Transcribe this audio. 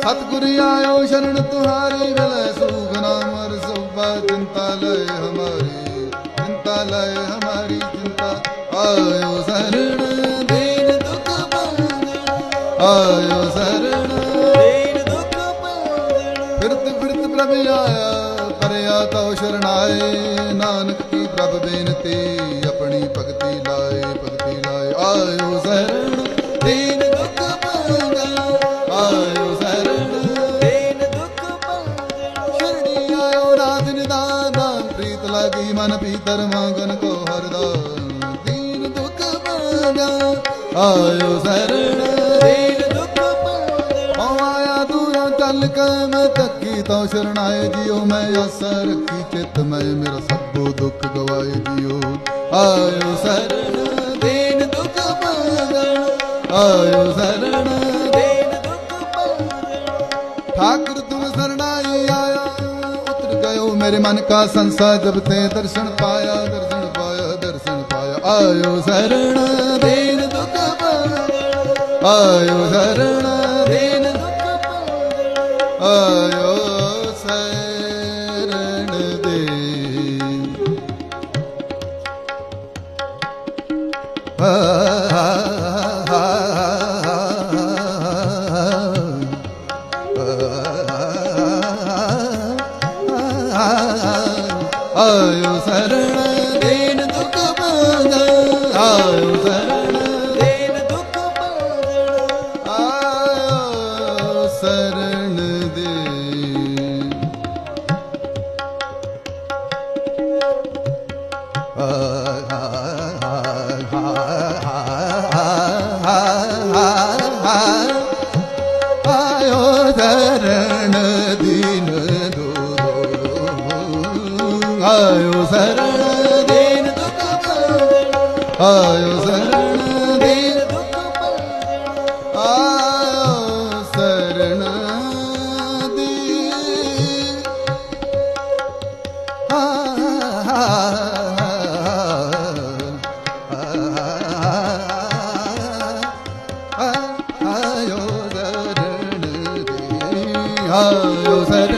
सतगुरु आयो शरण तुम्हारी मिले सुख नाम और सुबह चिंता लय हमारी चिंता लय हमारी चिंता आयो शरण दीन दुख बंधन आयो शरण दीन दुख बंधन फिरत फिरत प्रभु आया परया तो शरणाए नानक की प्रभ बेनती अपनी भगति लाए आयो शरण दीन दुख बंधन आयो शरण दीन दुख बंधन शरणी आयो राज निदान प्रीत लागी मन भीतर मांगन को हरदान दीन दुख बंधन आयो शरण दीन दुख बंधन आया दूरों चल के मैं तकी तो शरणाए जियो मैं आशा रखी चित मैं मेरा सबो दुख गवाए जियो आयो शरण दीन दुख बंधन आयो शरण दीन दुख बंधन ठाकुर तुम शरणाई आया उतर गयो मेरे मन का संसार जब ते दर्शन पाया आयो शरण दीन दुख बंधन आयो शरण दीन दुख बंधन आयो शरण दीन आयो शरण दीन दुख बंधन आयो शरण दीन दुख बंधन आयो शरण दीन आयो शरण दीन आयो शरण दीन दुख बंधन आयो शरण दीन दुख बंधन आयो शरण दीन आयो शरण दीन आयो शरण